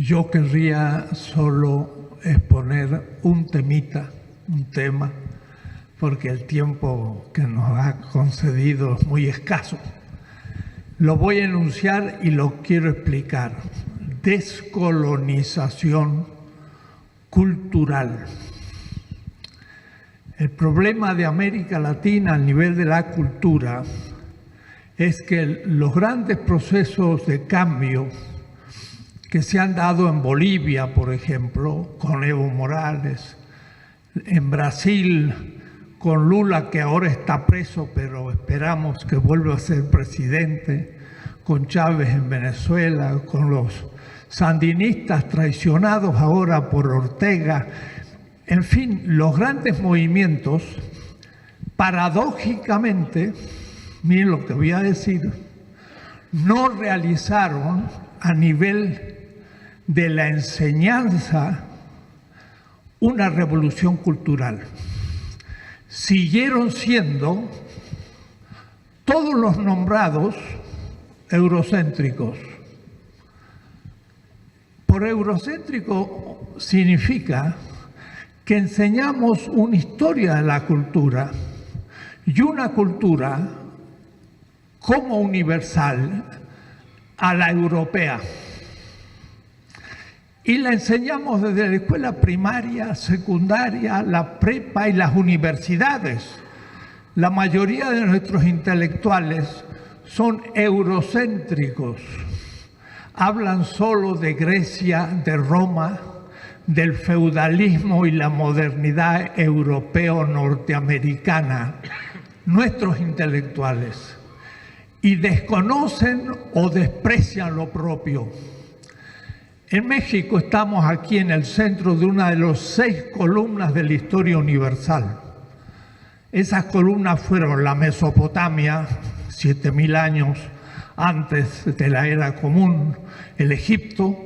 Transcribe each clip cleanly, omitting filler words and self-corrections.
Yo querría solo exponer un tema, porque el tiempo que nos ha concedido es muy escaso. Lo voy a enunciar y lo quiero explicar. Descolonización cultural. El problema de América Latina a nivel de la cultura es que los grandes procesos de cambio que se han dado en Bolivia, por ejemplo, con Evo Morales, en Brasil, con Lula, que ahora está preso, pero esperamos que vuelva a ser presidente, con Chávez en Venezuela, con los sandinistas traicionados ahora por Ortega. En fin, los grandes movimientos, paradójicamente, miren lo que voy a decir, no realizaron a nivel de la enseñanza una revolución cultural. Siguieron siendo todos los nombrados eurocéntricos. Por eurocéntrico significa que enseñamos una historia de la cultura y una cultura como universal a la europea. Y la enseñamos desde la escuela primaria, secundaria, la prepa y las universidades. La mayoría de nuestros intelectuales son eurocéntricos. Hablan solo de Grecia, de Roma, del feudalismo y la modernidad europeo-norteamericana, nuestros intelectuales, y desconocen o desprecian lo propio. En México estamos aquí en el centro de una de las 6 columnas de la historia universal. Esas columnas fueron la Mesopotamia, 7.000 años antes de la era común, el Egipto,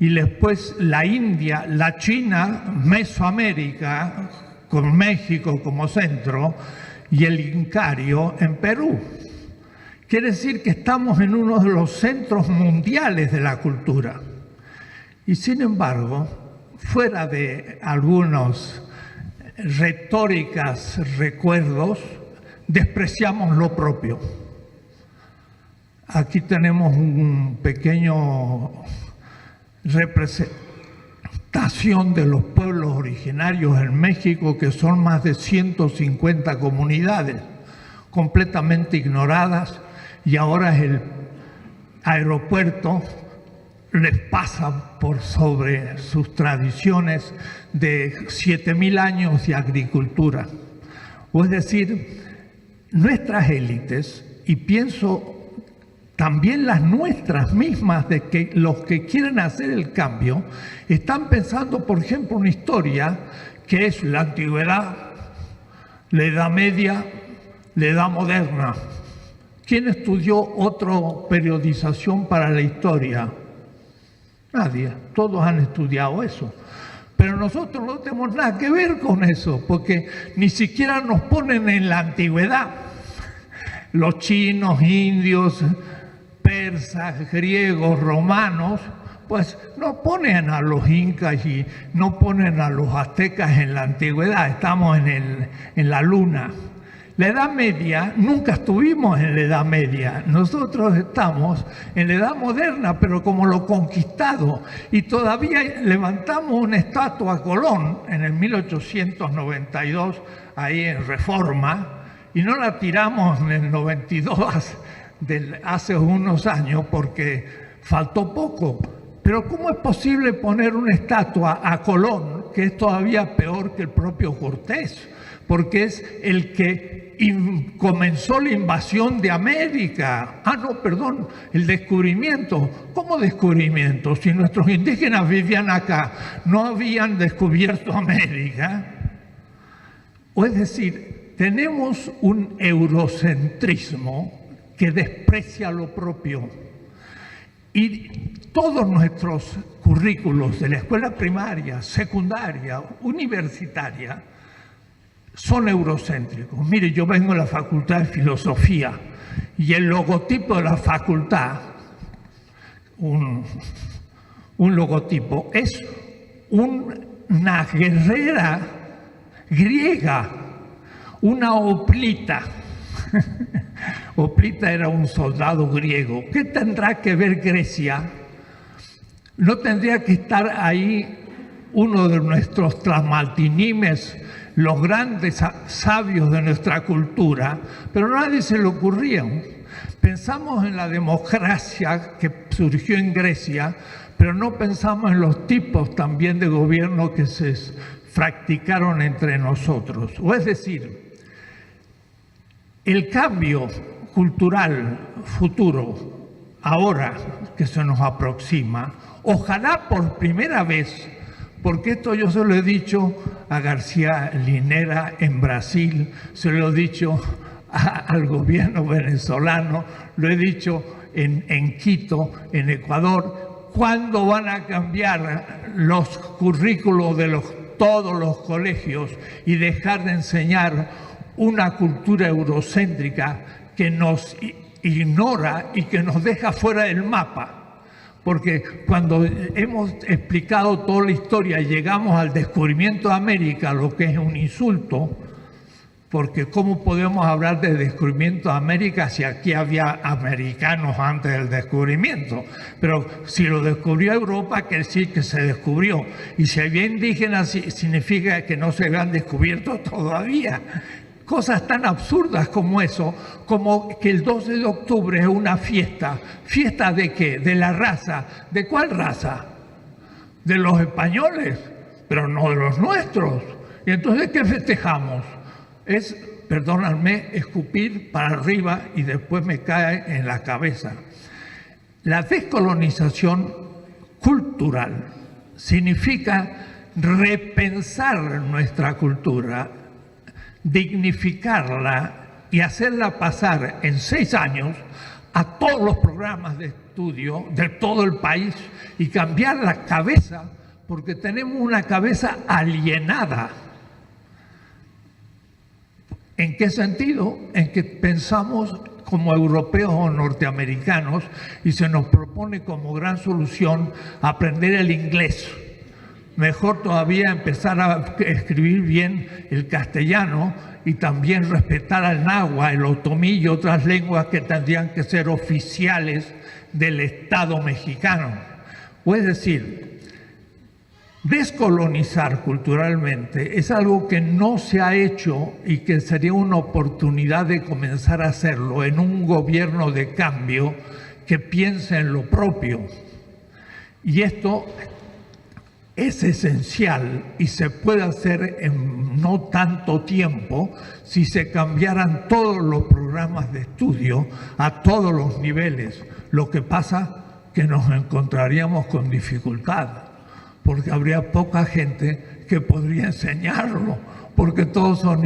y después la India, la China, Mesoamérica, con México como centro, y el Incario en Perú. Quiere decir que estamos en uno de los centros mundiales de la cultura. Y sin embargo, fuera de algunos retóricas recuerdos, despreciamos lo propio. Aquí tenemos un pequeño representación de los pueblos originarios en México, que son más de 150 comunidades completamente ignoradas, y ahora el aeropuerto les pasa por sobre sus tradiciones de 7.000 años de agricultura. O es decir, nuestras élites, y pienso también las nuestras mismas, de que los que quieren hacer el cambio, están pensando, por ejemplo, una historia que es la antigüedad, la Edad Media, la Edad Moderna. ¿Quién estudió otra periodización para la historia? Nadie, todos han estudiado eso. Pero nosotros no tenemos nada que ver con eso, porque ni siquiera nos ponen en la antigüedad. Los chinos, indios, persas, griegos, romanos, pues no ponen a los incas y no ponen a los aztecas en la antigüedad, estamos en la luna. La Edad Media, nunca estuvimos en la Edad Media, nosotros estamos en la Edad Moderna, pero como lo conquistado, y todavía levantamos una estatua a Colón en el 1892, ahí en Reforma, y no la tiramos en el 92, hace unos años, porque faltó poco. Pero ¿cómo es posible poner una estatua a Colón, que es todavía peor que el propio Cortés? Porque es el que comenzó la invasión de América. El descubrimiento. ¿Cómo descubrimiento? Si nuestros indígenas vivían acá, no habían descubierto América. O es decir, tenemos un eurocentrismo que desprecia lo propio. Y todos nuestros currículos de la escuela primaria, secundaria, universitaria, son eurocéntricos. Mire, yo vengo de la Facultad de Filosofía y el logotipo de la facultad, un logotipo, es una guerrera griega, una hoplita. Hoplita era un soldado griego. ¿Qué tendrá que ver Grecia? ¿No tendría que estar ahí uno de nuestros tlamaltinimes, los grandes sabios de nuestra cultura? Pero a nadie se le ocurría. Pensamos en la democracia que surgió en Grecia, pero no pensamos en los tipos también de gobierno que se practicaron entre nosotros. O es decir, el cambio cultural futuro, ahora que se nos aproxima, ojalá por primera vez, porque esto yo se lo he dicho a García Linera en Brasil, se lo he dicho al gobierno venezolano, lo he dicho en Quito, en Ecuador, ¿cuándo van a cambiar los currículos de todos los colegios y dejar de enseñar una cultura eurocéntrica que nos ignora y que nos deja fuera del mapa? Porque cuando hemos explicado toda la historia y llegamos al descubrimiento de América, lo que es un insulto, porque ¿cómo podemos hablar de descubrimiento de América si aquí había americanos antes del descubrimiento? Pero si lo descubrió Europa, quiere decir que se descubrió. Y si había indígenas, significa que no se habían descubierto todavía. Cosas tan absurdas como eso, como que el 12 de octubre es una fiesta. ¿Fiesta de qué? De la raza. ¿De cuál raza? De los españoles, pero no de los nuestros. ¿Y entonces qué festejamos? Es, perdónenme, escupir para arriba y después me cae en la cabeza. La descolonización cultural significa repensar nuestra cultura, dignificarla y hacerla pasar en 6 años a todos los programas de estudio de todo el país y cambiar la cabeza, porque tenemos una cabeza alienada. ¿En qué sentido? En que pensamos como europeos o norteamericanos y se nos propone como gran solución aprender el inglés. Mejor todavía empezar a escribir bien el castellano y también respetar al náhuatl, el otomí y otras lenguas que tendrían que ser oficiales del Estado mexicano. O es decir, descolonizar culturalmente es algo que no se ha hecho y que sería una oportunidad de comenzar a hacerlo en un gobierno de cambio que piense en lo propio. Y esto es esencial y se puede hacer en no tanto tiempo si se cambiaran todos los programas de estudio a todos los niveles. Lo que pasa que nos encontraríamos con dificultad, porque habría poca gente que podría enseñarlo, porque todos son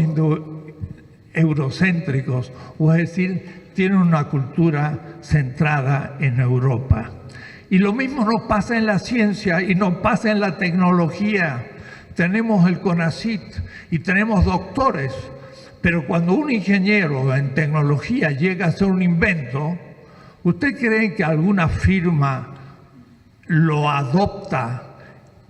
eurocéntricos, o es decir, tienen una cultura centrada en Europa. Y lo mismo nos pasa en la ciencia y nos pasa en la tecnología. Tenemos el CONACYT y tenemos doctores, pero cuando un ingeniero en tecnología llega a hacer un invento, ¿usted cree que alguna firma lo adopta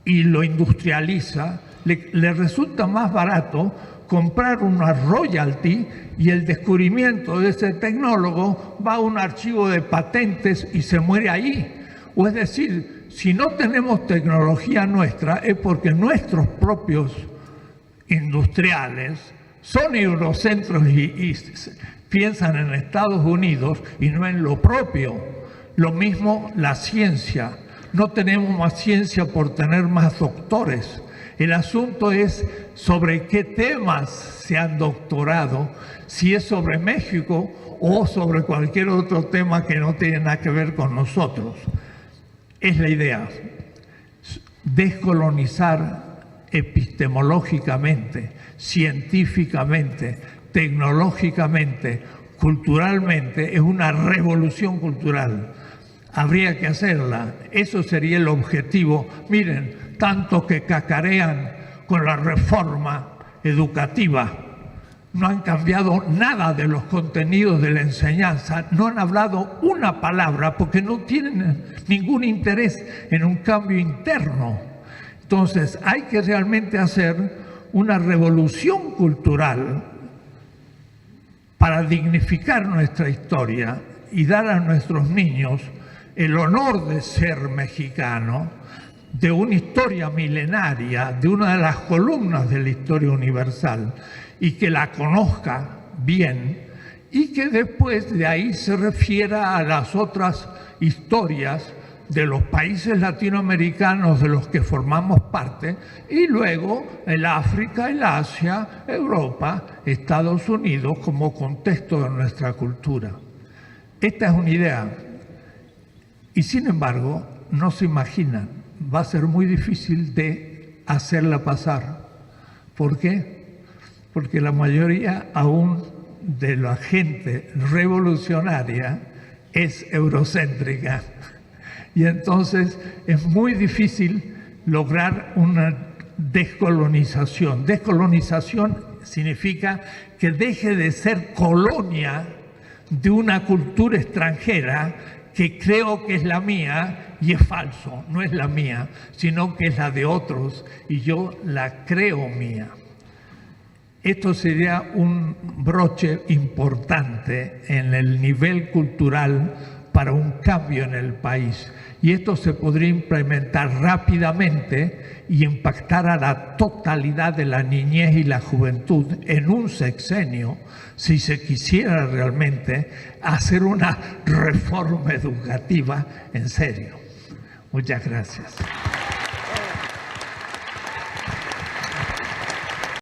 y lo industrializa? Le resulta más barato comprar una royalty y el descubrimiento de ese tecnólogo va a un archivo de patentes y se muere ahí. O es decir, si no tenemos tecnología nuestra es porque nuestros propios industriales son eurocentros y piensan en Estados Unidos y no en lo propio. Lo mismo la ciencia. No tenemos más ciencia por tener más doctores. El asunto es sobre qué temas se han doctorado, si es sobre México o sobre cualquier otro tema que no tiene nada que ver con nosotros. Es la idea, descolonizar epistemológicamente, científicamente, tecnológicamente, culturalmente, es una revolución cultural. Habría que hacerla, eso sería el objetivo. Miren, tanto que cacarean con la reforma educativa. no han cambiado nada de los contenidos de la enseñanza, no han hablado una palabra porque no tienen ningún interés en un cambio interno. Entonces hay que realmente hacer una revolución cultural para dignificar nuestra historia y dar a nuestros niños el honor de ser mexicano, de una historia milenaria, de una de las columnas de la historia universal, y que la conozca bien, y que después de ahí se refiera a las otras historias de los países latinoamericanos de los que formamos parte, y luego el África, el Asia, Europa, Estados Unidos como contexto de nuestra cultura. Esta es una idea, y sin embargo, no se imaginan, va a ser muy difícil de hacerla pasar. ¿Por qué? Porque la mayoría aún de la gente revolucionaria es eurocéntrica. Y entonces es muy difícil lograr una descolonización. Descolonización significa que deje de ser colonia de una cultura extranjera que creo que es la mía y es falso, no es la mía, sino que es la de otros y yo la creo mía. Esto sería un broche importante en el nivel cultural para un cambio en el país. Y esto se podría implementar rápidamente y impactar a la totalidad de la niñez y la juventud en un sexenio, si se quisiera realmente hacer una reforma educativa en serio. Muchas gracias.